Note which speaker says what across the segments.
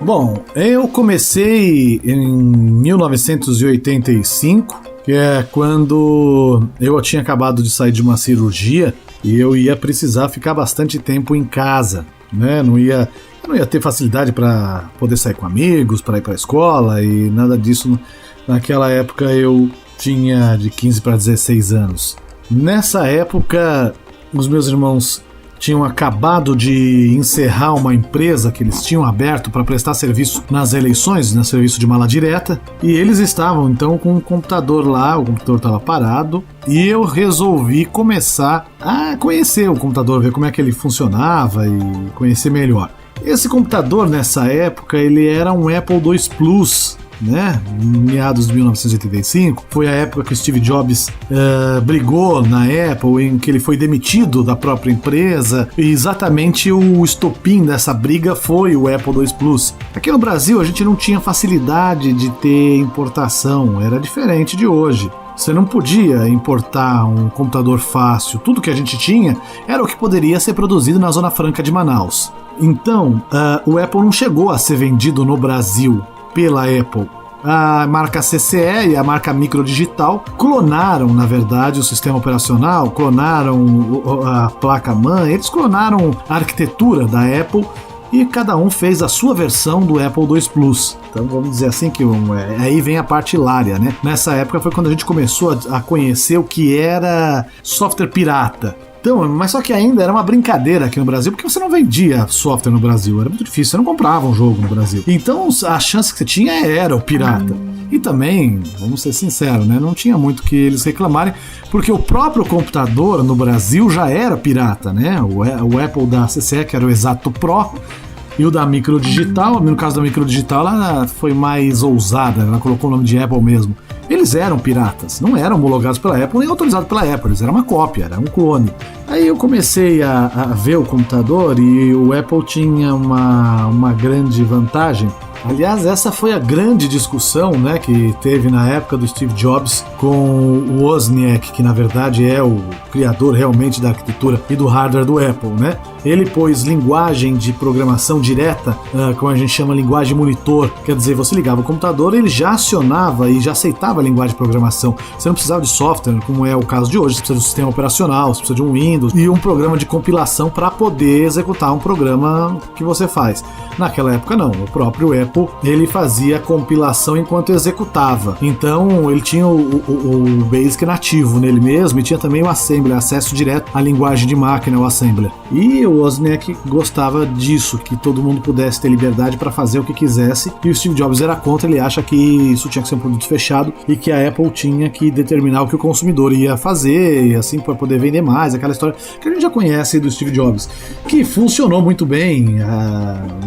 Speaker 1: Bom, eu comecei em 1985, que é quando eu tinha acabado de sair de uma cirurgia e eu ia precisar ficar bastante tempo em casa, né? Eu não ia ter facilidade para poder sair com amigos, para ir para a escola e nada disso. Naquela época eu tinha de 15 para 16 anos. Nessa época, os meus irmãos tinham acabado de encerrar uma empresa que eles tinham aberto para prestar serviço nas eleições, no serviço de mala direta, e eles estavam então com um computador lá, o computador estava parado, e eu resolvi começar a conhecer o computador, ver como é que ele funcionava e conhecer melhor. Esse computador nessa época, ele era um Apple II Plus, né? Meados de 1985, foi a época que o Steve Jobs brigou na Apple, em que ele foi demitido da própria empresa, e exatamente o estopim dessa briga foi o Apple II Plus. Aqui no Brasil a gente não tinha facilidade de ter importação, era diferente de hoje. Você não podia importar um computador fácil, tudo que a gente tinha era o que poderia ser produzido na Zona Franca de Manaus. Então, o Apple não chegou a ser vendido no Brasil pela Apple. A marca CCE e a marca Microdigital clonaram, na verdade, o sistema operacional, clonaram a placa-mãe, eles clonaram a arquitetura da Apple e cada um fez a sua versão do Apple II Plus. Então vamos dizer assim que aí vem a parte hilária, né? Nessa época foi quando a gente começou a conhecer o que era software pirata. Então, mas só que ainda era uma brincadeira aqui no Brasil, porque você não vendia software no Brasil, era muito difícil, você não comprava um jogo no Brasil. Então a chance que você tinha era o pirata. E também, vamos ser sinceros, né, não tinha muito que eles reclamarem, porque o próprio computador no Brasil já era pirata, né? O Apple da CCE, que era o Exato Pro, e o da Microdigital, no caso da Microdigital, ela foi mais ousada, ela colocou o nome de Apple mesmo. Eles eram piratas, não eram homologados pela Apple nem autorizados pela Apple, eles eram uma cópia, era um clone. Aí eu comecei a ver o computador e o Apple tinha uma grande vantagem. Aliás, essa foi a grande discussão, né, que teve na época do Steve Jobs com o Wozniak, que na verdade é o criador realmente da arquitetura e do hardware do Apple, né? Ele pôs linguagem de programação direta, como a gente chama linguagem monitor, quer dizer, você ligava o computador, ele já acionava e já aceitava a linguagem de programação. Você não precisava de software, como é o caso de hoje, você precisa de um sistema operacional, você precisa de um Windows e um programa de compilação para poder executar um programa que você faz. Naquela época não, o próprio Apple ele fazia a compilação enquanto executava. Então ele tinha o Basic nativo nele mesmo e tinha também o Assembler, acesso direto à linguagem de máquina, o Assembler. E o Wozniak gostava disso, que todo mundo pudesse ter liberdade para fazer o que quisesse, e o Steve Jobs era contra, ele acha que isso tinha que ser um produto fechado e que a Apple tinha que determinar o que o consumidor ia fazer, e assim para poder vender mais, aquela história que a gente já conhece do Steve Jobs, que funcionou muito bem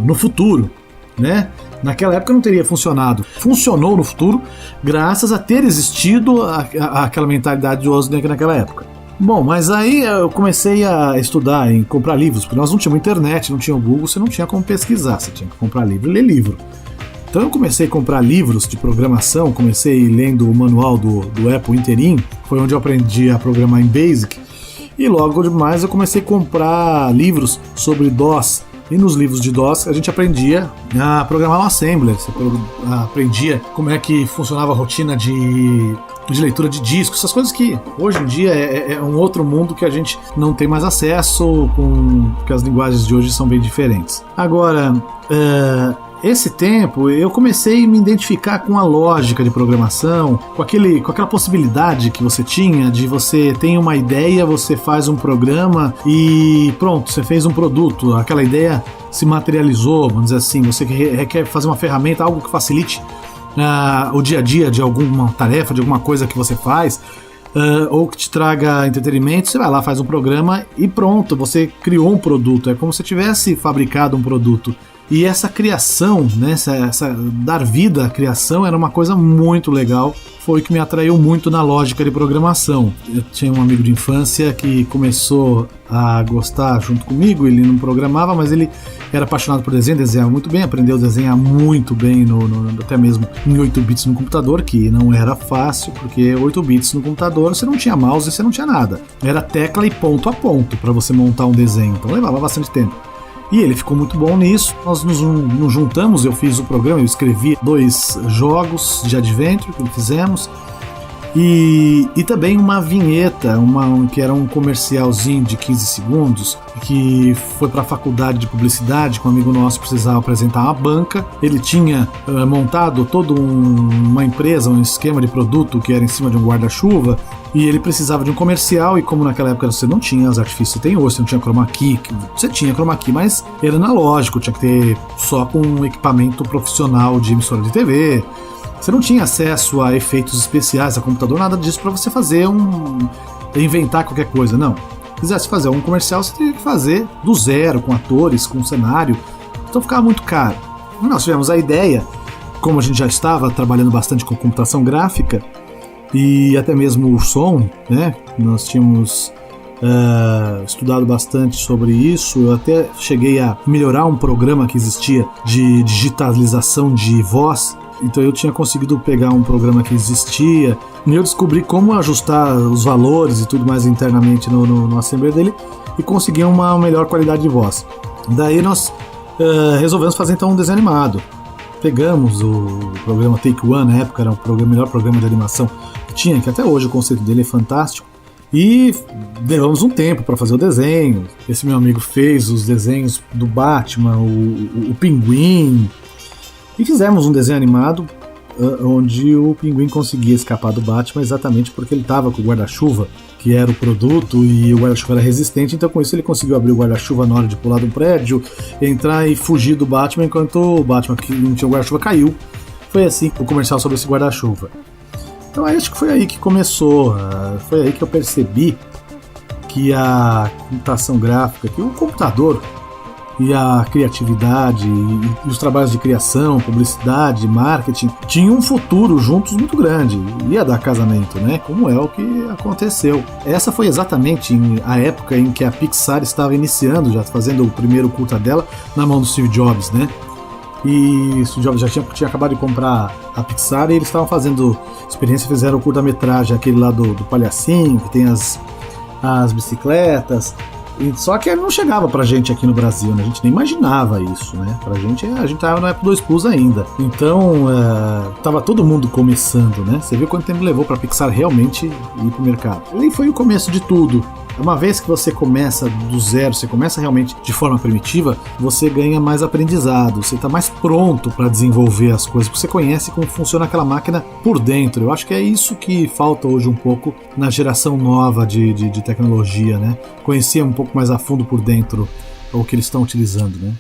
Speaker 1: no futuro, né? Naquela época não teria funcionado. Funcionou no futuro graças a ter existido aquela mentalidade de Wozniak naquela época. Bom, mas aí eu comecei a estudar e comprar livros, porque nós não tínhamos internet, não tinha o Google, você não tinha como pesquisar, você tinha que comprar livro e ler livro. Então eu comecei a comprar livros de programação, comecei lendo o manual do Apple inteirinho, foi onde eu aprendi a programar em Basic, e logo demais eu comecei a comprar livros sobre DOS. E nos livros de DOS a gente aprendia a programar no Assembler, você aprendia como é que funcionava a rotina de leitura de discos, essas coisas que hoje em dia é um outro mundo que a gente não tem mais acesso, porque as linguagens de hoje são bem diferentes. Agora, esse tempo eu comecei a me identificar com a lógica de programação, com aquela possibilidade que você tinha de você tem uma ideia, você faz um programa e pronto, você fez um produto, aquela ideia se materializou, vamos dizer assim, você quer fazer uma ferramenta, algo que facilite o dia a dia de alguma tarefa, de alguma coisa que você faz, ou que te traga entretenimento, você vai lá, faz um programa e pronto, você criou um produto, é como se tivesse fabricado um produto. E essa criação, né, essa dar vida à criação era uma coisa muito legal, foi o que me atraiu muito na lógica de programação. Eu tinha um amigo de infância que começou a gostar junto comigo, ele não programava, mas ele era apaixonado por desenho, desenhava muito bem, aprendeu a desenhar muito bem, até mesmo em 8 bits no computador, que não era fácil, porque 8 bits no computador você não tinha mouse e você não tinha nada. Era tecla e ponto a ponto para você montar um desenho, então levava bastante tempo. E ele ficou muito bom nisso. Nós nos juntamos, eu fiz o programa, eu escrevi 2 jogos de Adventure que fizemos. E também uma vinheta, que era um comercialzinho de 15 segundos, que foi para a faculdade de publicidade, que um amigo nosso precisava apresentar uma banca. Ele tinha montado toda uma empresa, um esquema de produto que era em cima de um guarda-chuva, e ele precisava de um comercial, e como naquela época você não tinha os artifícios que você tem hoje, você não tinha chroma key, você tinha chroma key, mas era analógico, tinha que ter só com um equipamento profissional de emissora de TV. Você não tinha acesso a efeitos especiais, a computador, nada disso para você fazer inventar qualquer coisa, não. Se quisesse fazer um comercial, você teria que fazer do zero, com atores, com cenário, então ficava muito caro. Nós tivemos a ideia, como a gente já estava trabalhando bastante com computação gráfica e até mesmo o som, né? Nós tínhamos estudado bastante sobre isso. Eu até cheguei a melhorar um programa que existia de digitalização de voz. Então eu tinha conseguido pegar um programa que existia e eu descobri como ajustar os valores e tudo mais internamente no assembler dele e conseguir uma melhor qualidade de voz. Daí nós resolvemos fazer então um desenho animado. Pegamos o programa Take One, na época era o melhor programa de animação que tinha, que até hoje o conceito dele é fantástico, e levamos um tempo para fazer o desenho. Esse meu amigo fez os desenhos do Batman, o Pinguim, e fizemos um desenho animado onde o Pinguim conseguia escapar do Batman exatamente porque ele estava com o guarda-chuva, que era o produto, e o guarda-chuva era resistente, então com isso ele conseguiu abrir o guarda-chuva na hora de pular de um prédio, entrar e fugir do Batman, enquanto o Batman, que não tinha o guarda-chuva, caiu. Foi assim o comercial sobre esse guarda-chuva. Então acho que foi aí que começou, foi aí que eu percebi que a computação gráfica, que o computador e a criatividade e os trabalhos de criação, publicidade, marketing tinham um futuro juntos muito grande. Ia dar casamento, né? Como é o que aconteceu. Essa foi exatamente a época em que a Pixar estava iniciando, já fazendo o primeiro curta dela na mão do Steve Jobs, né? E Steve Jobs já tinha acabado de comprar a Pixar e eles estavam fazendo experiência, fizeram o curta-metragem, aquele lá do palhacinho, que tem as bicicletas. Só que ele não chegava pra gente aqui no Brasil, né? A gente nem imaginava isso, né? Pra gente, a gente tava no Apple II Plus ainda. Então, tava todo mundo começando, né? Você viu quanto tempo levou pra Pixar realmente ir pro mercado. Ali foi o começo de tudo. Uma vez que você começa do zero, você começa realmente de forma primitiva, você ganha mais aprendizado, você está mais pronto para desenvolver as coisas, porque você conhece como funciona aquela máquina por dentro. Eu acho que é isso que falta hoje um pouco na geração nova de tecnologia, né? Conhecer um pouco mais a fundo por dentro o que eles estão utilizando, né?